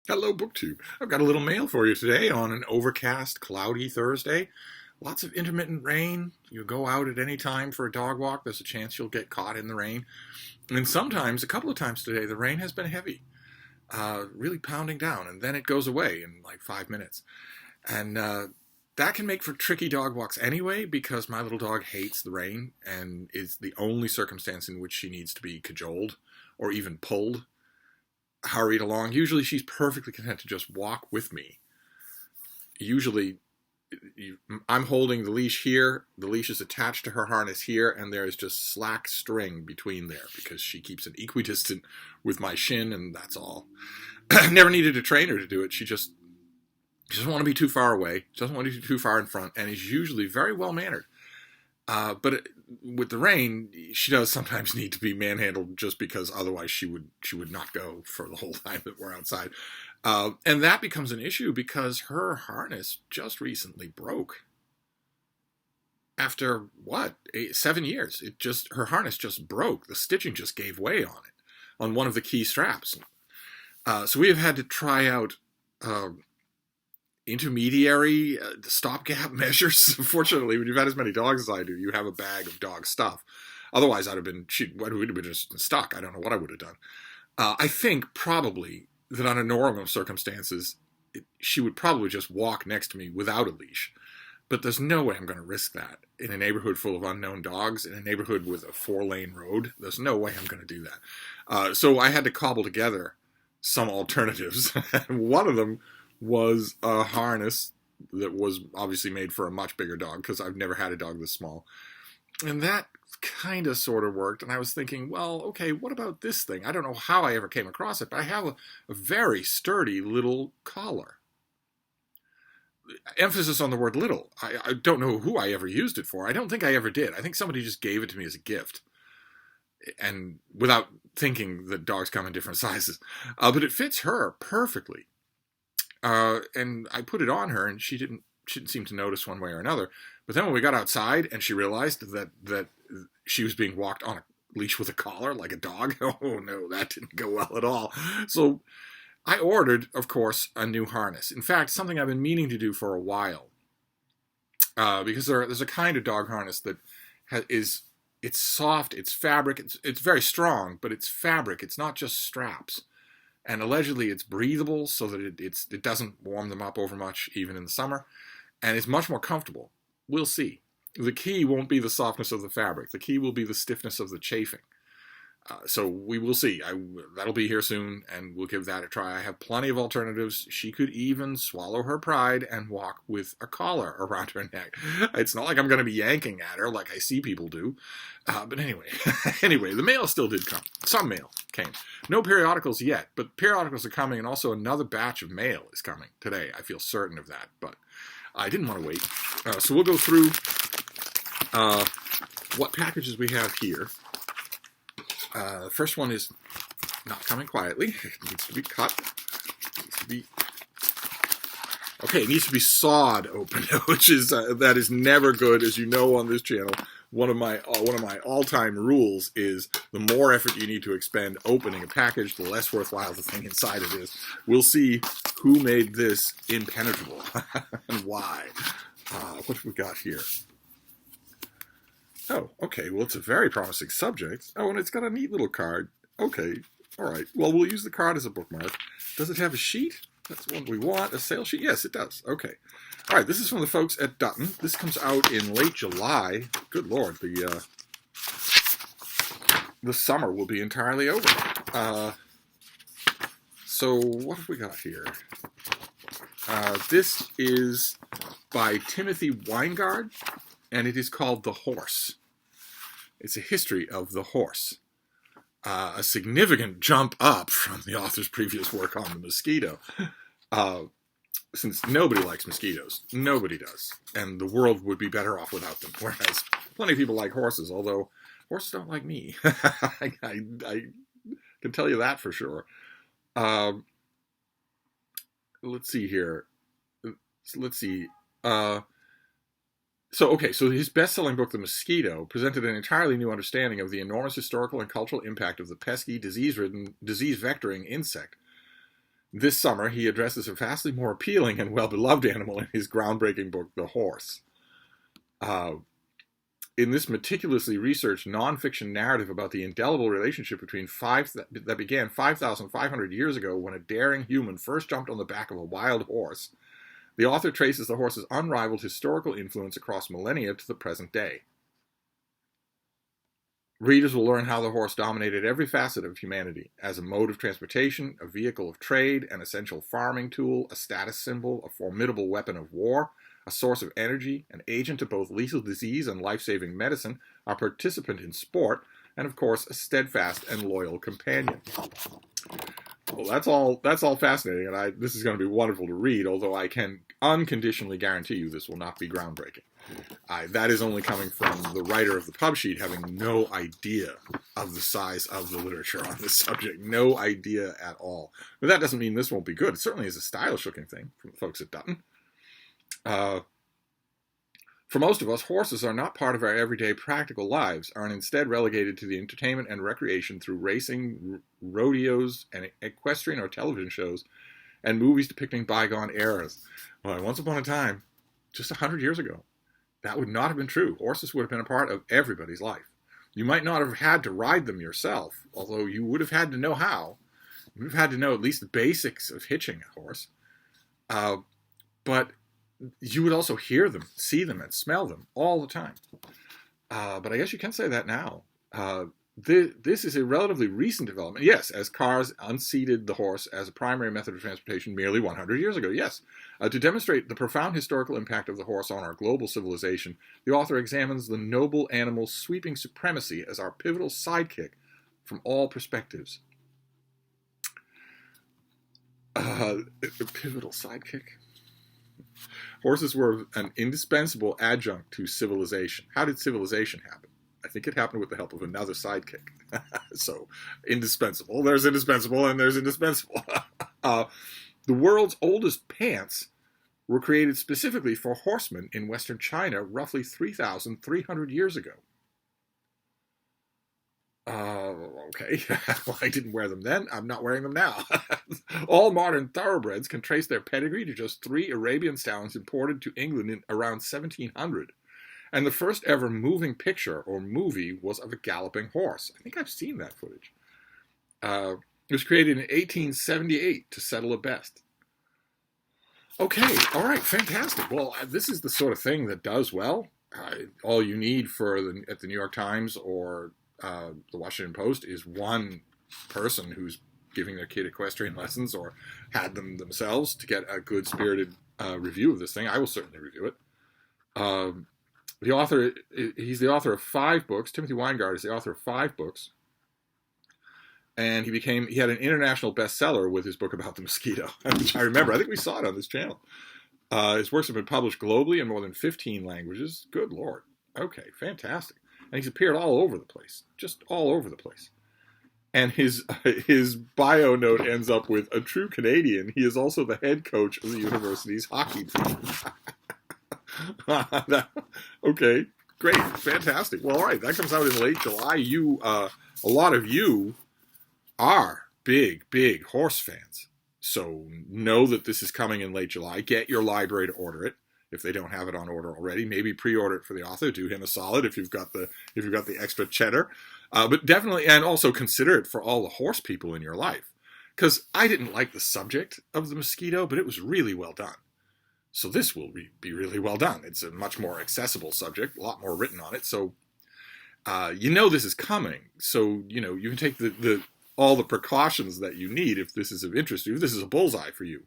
Hello, BookTube. I've got a little mail for you today on an overcast, cloudy Thursday. Lots of intermittent rain. You go out at any time for a dog walk, there's a chance you'll get caught in the rain. And sometimes, a couple of times today, the rain has been heavy, really pounding down, and then it goes away in like 5 minutes. And that can make for tricky dog walks anyway, because my little dog hates the rain and is the only circumstance in which she needs to be cajoled or even pulled, hurried along. Usually she's perfectly content to just walk with me. Usually I'm holding the leash here, the leash is attached to her harness here, and there is just slack string between there because she keeps it equidistant with my shin, and that's all. Never needed a trainer to do it. She doesn't want to be too far away, she doesn't want to be too far in front, and is usually very well mannered. With the rain, she does sometimes need to be manhandled just because otherwise she would not go for the whole time that we're outside. And that becomes an issue because her harness just recently broke. After, 7 years? Her harness just broke. The stitching just gave way on it, on one of the key straps. So we have had to try out intermediary stopgap measures. Fortunately, when you've had as many dogs as I do, you have a bag of dog stuff. Otherwise, we would have been just stuck. I don't know what I would have done. I think probably that under normal circumstances, she would probably just walk next to me without a leash. But there's no way I'm going to risk that in a neighborhood full of unknown dogs, in a neighborhood with a 4-lane road. There's no way I'm going to do that. So I had to cobble together some alternatives. One of them was a harness that was obviously made for a much bigger dog, because I've never had a dog this small. And that kind of sort of worked. And I was thinking, well, okay, what about this thing? I don't know how I ever came across it, but I have a very sturdy little collar. Emphasis on the word little. I don't know who I ever used it for. I don't think I ever did. I think somebody just gave it to me as a gift, and without thinking that dogs come in different sizes. But it fits her perfectly. And I put it on her, and she didn't seem to notice one way or another. But then when we got outside and she realized that she was being walked on a leash with a collar like a dog, oh no, that didn't go well at all. So I ordered, of course, a new harness. In fact, something I've been meaning to do for a while. Because there's a kind of dog harness that it's soft, it's fabric, it's very strong, but it's fabric, it's not just straps. And allegedly it's breathable so that it doesn't warm them up over much, even in the summer. And it's much more comfortable. We'll see. The key won't be the softness of the fabric. The key will be the stiffness of the chafing. So we will see. That'll be here soon, and we'll give that a try. I have plenty of alternatives. She could even swallow her pride and walk with a collar around her neck. It's not like I'm going to be yanking at her like I see people do. But anyway, the mail still did come. Some mail came. No periodicals yet, but periodicals are coming, and also another batch of mail is coming today. I feel certain of that, but I didn't want to wait. So we'll go through what packages we have here. The first one is not coming quietly. It needs to be cut. It needs to be sawed open, which is that is never good, as you know on this channel. One of my all-time rules is the more effort you need to expend opening a package, the less worthwhile the thing inside it is. We'll see who made this impenetrable and why. What have we got here? Oh, okay, well, it's a very promising subject. Oh, and it's got a neat little card. Okay, all right. Well, we'll use the card as a bookmark. Does it have a sheet? That's what we want. A sales sheet? Yes, it does. Okay. All right, this is from the folks at Dutton. This comes out in late July. Good Lord, the summer will be entirely over. So what have we got here? This is by Timothy Weingard, and it is called The Horse. It's a history of the horse. A significant jump up from the author's previous work on the mosquito. Since nobody likes mosquitoes. Nobody does. And the world would be better off without them. Whereas plenty of people like horses, although horses don't like me. I can tell you that for sure. Let's see here. So his best-selling book, The Mosquito, presented an entirely new understanding of the enormous historical and cultural impact of the pesky, disease-vectoring insect. This summer, he addresses a vastly more appealing and well-beloved animal in his groundbreaking book, The Horse. Uh, in this meticulously researched nonfiction narrative about the indelible relationship that began 5,500 years ago when a daring human first jumped on the back of a wild horse, the author traces the horse's unrivaled historical influence across millennia to the present day. Readers will learn how the horse dominated every facet of humanity as a mode of transportation, a vehicle of trade, an essential farming tool, a status symbol, a formidable weapon of war, a source of energy, an agent of both lethal disease and life-saving medicine, a participant in sport, and of course, a steadfast and loyal companion. Well, that's all fascinating, and this is going to be wonderful to read, although I can unconditionally guarantee you this will not be groundbreaking. That is only coming from the writer of the pub sheet having no idea of the size of the literature on this subject. No idea at all. But that doesn't mean this won't be good. It certainly is a stylish-looking thing from the folks at Dutton. For most of us, horses are not part of our everyday practical lives, are instead relegated to the entertainment and recreation through racing, rodeos, and equestrian or television shows, and movies depicting bygone eras. Well, once upon a time, just 100 years ago, that would not have been true. Horses would have been a part of everybody's life. You might not have had to ride them yourself, although you would have had to know how. You would have had to know at least the basics of hitching a horse. But you would also hear them, see them, and smell them all the time. But I guess you can say that now. This is a relatively recent development. Yes, as cars unseated the horse as a primary method of transportation merely 100 years ago. Yes. To demonstrate the profound historical impact of the horse on our global civilization, the author examines the noble animal's sweeping supremacy as our pivotal sidekick from all perspectives. Pivotal sidekick? Horses were an indispensable adjunct to civilization. How did civilization happen? I think it happened with the help of another sidekick. So, indispensable. There's indispensable and there's indispensable. The world's oldest pants were created specifically for horsemen in Western China roughly 3,300 years ago. Okay. Well, I didn't wear them then. I'm not wearing them now. All modern thoroughbreds can trace their pedigree to just 3 Arabian stallions imported to England in around 1700. And the first ever moving picture or movie was of a galloping horse. I think I've seen that footage. It was created in 1878 to settle a bet. Okay, all right, fantastic. Well, this is the sort of thing that does well. All you need at the New York Times or the Washington Post is one person who's giving their kid equestrian lessons or had them themselves to get a good spirited review of this thing. I will certainly review it. He's the author of 5 books. Timothy Weingart is the author of 5 books. And he had an international bestseller with his book about the mosquito, which I remember. I think we saw it on this channel. His works have been published globally in more than 15 languages. Good Lord. Okay, fantastic. And he's appeared all over the place, just all over the place. And his bio note ends up with, a true Canadian, he is also the head coach of the university's hockey team. Okay, great, fantastic. Well, all right, that comes out in late July. A lot of you are big horse fans. So know that this is coming in late July. Get your library to order it if they don't have it on order already. Maybe pre-order it for the author. Do him a solid if you've got the extra cheddar. But definitely, and also consider it for all the horse people in your life. Because I didn't like the subject of the mosquito, but it was really well done. So this will be really well done. It's a much more accessible subject, a lot more written on it. So this is coming. So you can take all the precautions that you need if this is of interest to you. If this is a bullseye for you,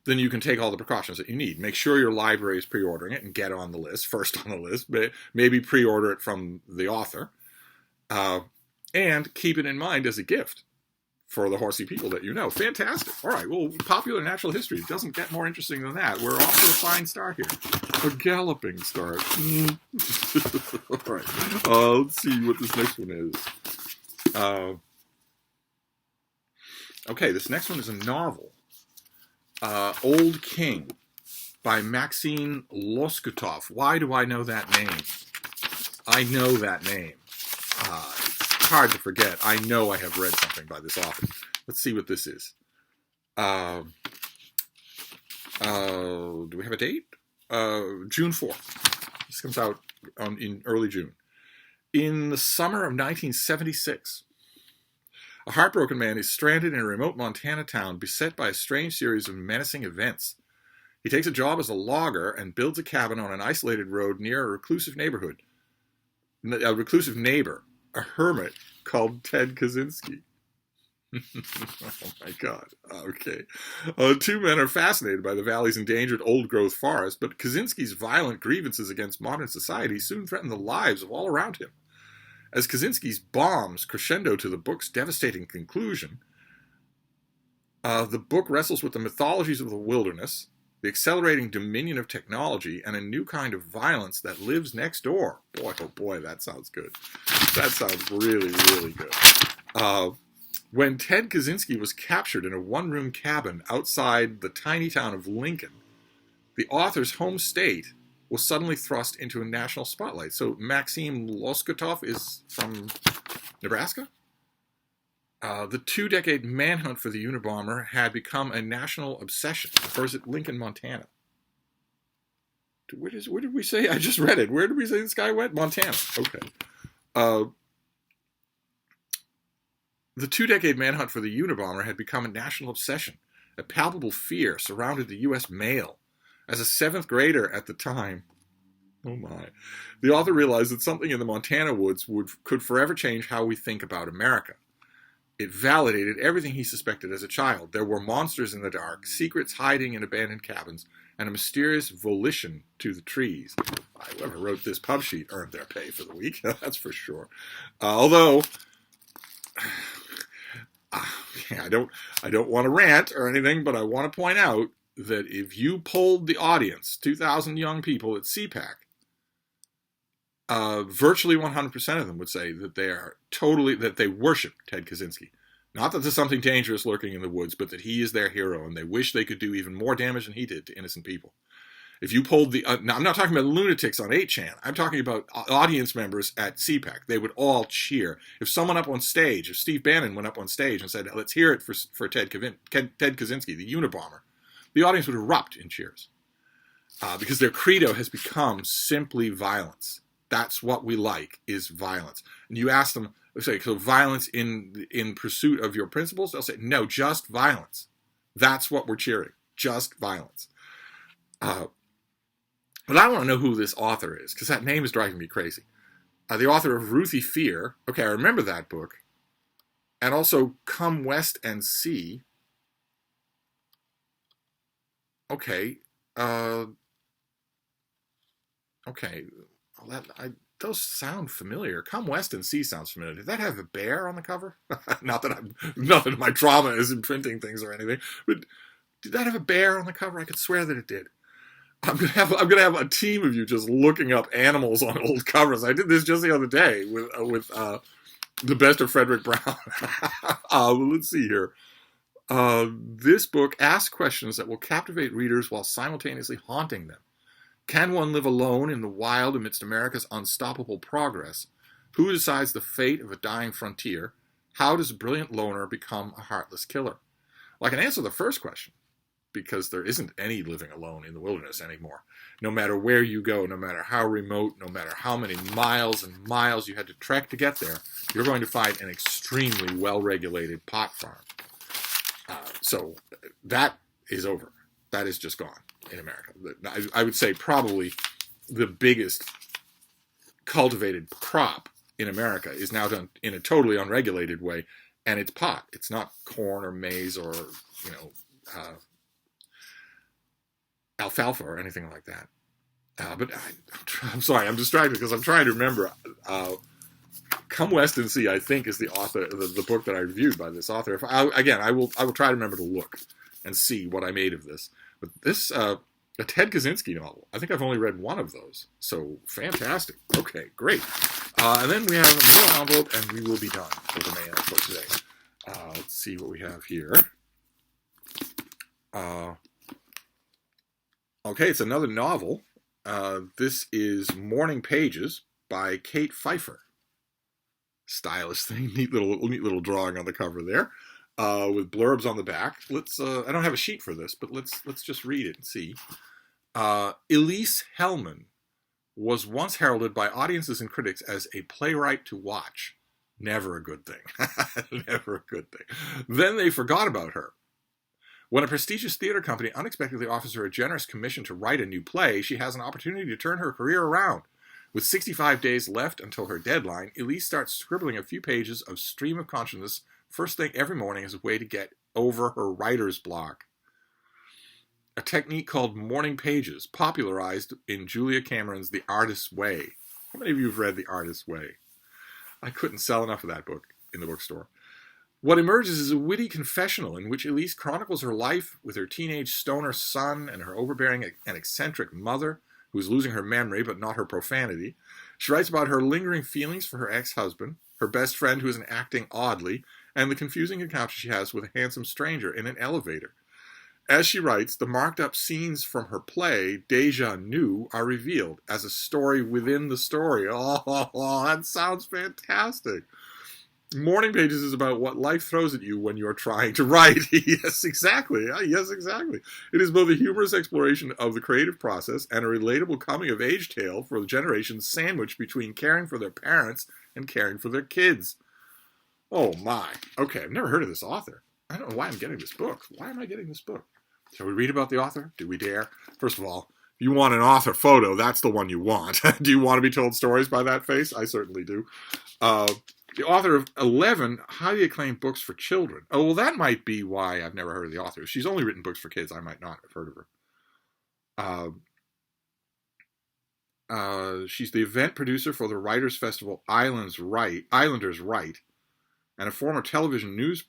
then you can take all the precautions that you need. Make sure your library is pre-ordering it and get on the list, first on the list. Maybe pre-order it from the author. And keep it in mind as a gift for the horsey people that you know. Fantastic. All right, well, popular natural history doesn't get more interesting than that. We're off to a fine start here. A galloping start. All right, let's see what this next one is. Okay, this next one is a novel. Old King by Maxine Loskutov. Why do I know that name? I know that name. It's hard to forget. I know I have read something by this author. Let's see what this is. Uh, do we have a date? June 4th. This comes out in early June. In the summer of 1976, a heartbroken man is stranded in a remote Montana town beset by a strange series of menacing events. He takes a job as a logger and builds a cabin on an isolated road near a reclusive neighbor, a hermit called Ted Kaczynski. Oh my God. Okay. Two men are fascinated by the valley's endangered old-growth forest, but Kaczynski's violent grievances against modern society soon threaten the lives of all around him. As Kaczynski's bombs crescendo to the book's devastating conclusion, the book wrestles with the mythologies of the wilderness, the accelerating dominion of technology, and a new kind of violence that lives next door. Boy, oh boy, that sounds good. That sounds really, really good. When Ted Kaczynski was captured in a one-room cabin outside the tiny town of Lincoln, the author's home state was suddenly thrust into a national spotlight. So Maxim Loskotov is from Nebraska? The 2-decade manhunt for the Unabomber had become a national obsession. First at Lincoln, Montana. Where did we say? I just read it. Where did we say this guy went? Montana. Okay. The 2-decade manhunt for the Unabomber had become a national obsession. A palpable fear surrounded the U.S. mail. As a 7th grader at the time, oh my, the author realized that something in the Montana woods could forever change how we think about America. It validated everything he suspected as a child. There were monsters in the dark, secrets hiding in abandoned cabins, and a mysterious volition to the trees. Whoever wrote this pub sheet earned their pay for the week, that's for sure. Although, I don't want to rant or anything, but I want to point out that if you polled the audience, 2,000 young people at CPAC, virtually 100% of them would say that they worship Ted Kaczynski. Not that there's something dangerous lurking in the woods, but that he is their hero, and they wish they could do even more damage than he did to innocent people. If you polled now I'm not talking about lunatics on 8chan. I'm talking about audience members at CPAC. They would all cheer. If someone up on stage, if Steve Bannon went up on stage and said, let's hear it for Ted Kaczynski, the Unabomber, the audience would erupt in cheers. Because their credo has become simply violence. That's what we like, is violence. And you ask them, say, so violence in pursuit of your principles? They'll say, no, just violence. That's what we're cheering. Just violence. But I want to know who this author is, because that name is driving me crazy. The author of Ruthie Fear. Okay, I remember that book. And also Come West and See. Okay. Okay. Well, those sound familiar. Come West and See sounds familiar. Did that have a bear on the cover? Not that my trauma is imprinting things or anything, but did that have a bear on the cover? I could swear that it did. I'm gonna have a team of you just looking up animals on old covers. I did this just the other day with The Best of Frederick Brown. Let's see here. This book asks questions that will captivate readers while simultaneously haunting them. Can one live alone in the wild amidst America's unstoppable progress? Who decides the fate of a dying frontier? How does a brilliant loner become a heartless killer? Well, I can answer the first question, because there isn't any living alone in the wilderness anymore. No matter where you go, no matter how remote, no matter how many miles and miles you had to trek to get there, you're going to find an extremely well-regulated pot farm. So that is over. That is just gone in America. I would say probably the biggest cultivated crop in America is now done in a totally unregulated way, and it's pot. It's not corn or maize or, alfalfa or anything like that. But I'm sorry, I'm distracted because I'm trying to remember. Come West and See, I think, is the author, the book that I reviewed by this author. I will try to remember to look and see what I made of this. But this, a Ted Kaczynski novel, I think I've only read one of those. So fantastic. Okay, great. And then we have a mail envelope, and we will be done with the mail for today. Let's see what we have here. Okay, it's another novel. This is Morning Pages by Kate Pfeiffer. Stylish thing, neat little drawing on the cover there. with blurbs on the back. Let's. I don't have a sheet for this, but let's just read it and see. Elise Hellman was once heralded by audiences and critics as a playwright to watch. Never a good thing. Never a good thing. Then they forgot about her. When a prestigious theater company unexpectedly offers her a generous commission to write a new play, she has an opportunity to turn her career around. With 65 days left until her deadline, Elise starts scribbling a few pages of stream of consciousness first thing every morning as a way to get over her writer's block. A technique called morning pages, popularized in Julia Cameron's The Artist's Way. How many of you have read The Artist's Way? I couldn't sell enough of that book in the bookstore. What emerges is a witty confessional in which Elise chronicles her life with her teenage stoner son and her overbearing and eccentric mother, who is losing her memory but not her profanity. She writes about her lingering feelings for her ex-husband, her best friend who is acting oddly, and the confusing encounter she has with a handsome stranger in an elevator. As she writes, the marked-up scenes from her play, Deja New, are revealed as a story within the story. Oh, that sounds fantastic. Morning Pages is about what life throws at you when you're trying to write. Yes, exactly. Yes, exactly. It is both a humorous exploration of the creative process and a relatable coming-of-age tale for the generations sandwiched between caring for their parents and caring for their kids. Oh, my. Okay, I've never heard of this author. I don't know why I'm getting this book. Why am I getting this book? Shall we read about the author? Do we dare? First of all, if you want an author photo, that's the one you want. Do you want to be told stories by that face? I certainly do. The author of 11 highly acclaimed books for children. Oh, well, that might be why I've never heard of the author. She's only written books for kids. I might not have heard of her. She's the event producer for the Writers' Festival Islanders Right, and a former television news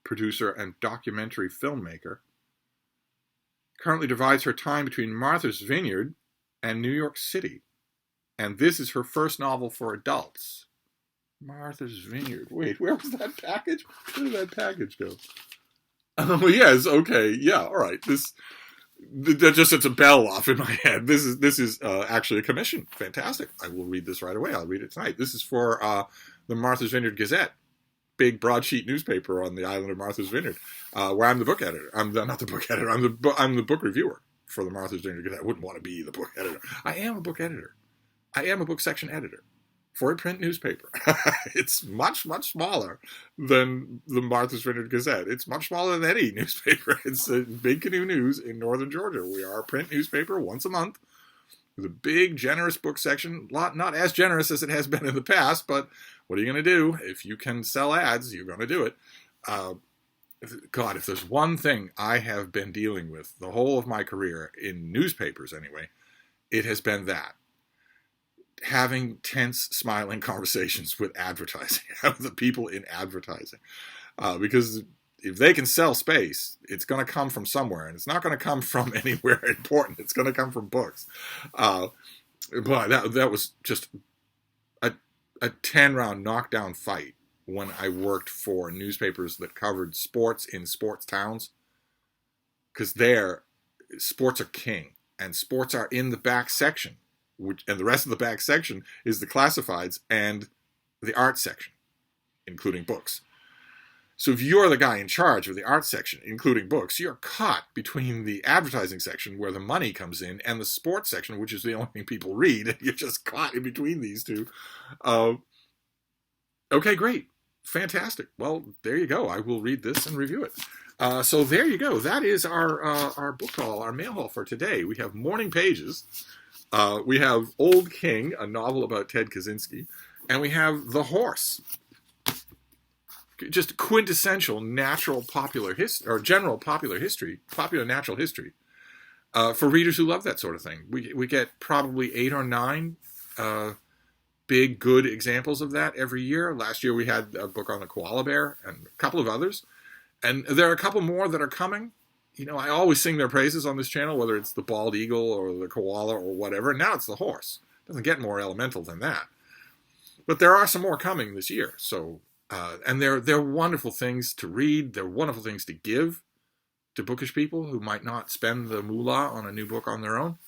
producer and documentary filmmaker. Currently divides her time between Martha's Vineyard and New York City. And this is her first novel for adults. Martha's Vineyard. Wait, where was that package? Where did that package go? Oh, yes, okay. Yeah, all right. That just sets a bell off in my head. This is actually a commission. Fantastic. I will read this right away. I'll read it tonight. This is for the Martha's Vineyard Gazette. Big broadsheet newspaper on the island of Martha's Vineyard, where I'm the book editor. I'm not the book editor. I'm the book reviewer for the Martha's Vineyard Gazette. I wouldn't want to be the book editor. I am a book editor. I am a book section editor for a print newspaper. It's much, much smaller than the Martha's Vineyard Gazette. It's much smaller than any newspaper. It's a Big Canoe News in northern Georgia. We are a print newspaper once a month with a big, generous book section. Not as generous as it has been in the past, but what are you going to do? If you can sell ads, you're going to do it. God, if there's one thing I have been dealing with the whole of my career, in newspapers anyway, it has been that. Having tense, smiling conversations with advertising, with the people in advertising. Because if they can sell space, it's going to come from somewhere, and it's not going to come from anywhere important. It's going to come from books. But that was just a 10-round knockdown fight when I worked for newspapers that covered sports in sports towns. Because there, sports are king, and sports are in the back section, and the rest of the back section is the classifieds and the art section, including books. So if you're the guy in charge of the art section, including books, you're caught between the advertising section, where the money comes in, and the sports section, which is the only thing people read. You're just caught in between these two. Okay, great. Fantastic. Well, there you go. I will read this and review it. So there you go. That is our book haul, our mail haul for today. We have Morning Pages. We have Old King, a novel about Ted Kaczynski. And we have The Horse. Just quintessential natural popular history, or general popular history, popular natural history, for readers who love that sort of thing. We get probably 8 or 9 big, good examples of that every year. Last year we had a book on the koala bear and a couple of others. And there are a couple more that are coming. You know, I always sing their praises on this channel, whether it's the bald eagle or the koala or whatever. And now it's the horse. It doesn't get more elemental than that. But there are some more coming this year. So, and they're wonderful things to read. They're wonderful things to give to bookish people who might not spend the moolah on a new book on their own.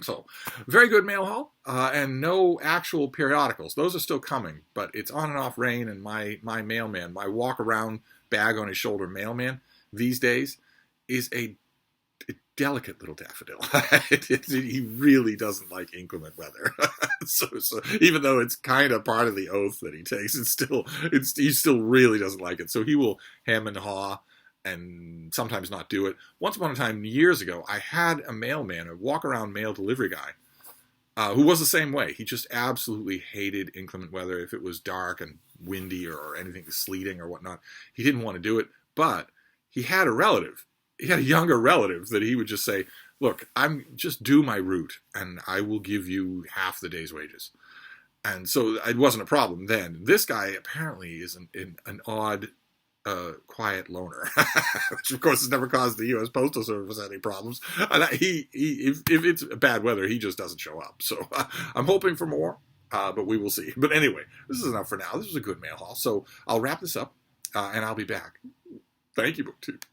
So, very good mail haul, and no actual periodicals. Those are still coming, but it's on and off rain, and my mailman, my walk around bag on his shoulder mailman these days is a delicate little daffodil. He really doesn't like inclement weather. So even though it's kind of part of the oath that he takes, he still really doesn't like it. So he will hem and haw and sometimes not do it. Once upon a time, years ago, I had a mailman, a walk-around mail delivery guy, who was the same way. He just absolutely hated inclement weather. If it was dark and windy or anything sleeting or whatnot, he didn't want to do it. But he had a relative. He had a younger relative that he would just say, look, I'm just do my route and I will give you half the day's wages. And so it wasn't a problem then. This guy apparently is an odd, quiet loner, which of course has never caused the U.S. Postal Service any problems. And if it's bad weather, he just doesn't show up. So I'm hoping for more, but we will see. But anyway, this is enough for now. This was a good mail haul. So I'll wrap this up and I'll be back. Thank you, BookTube.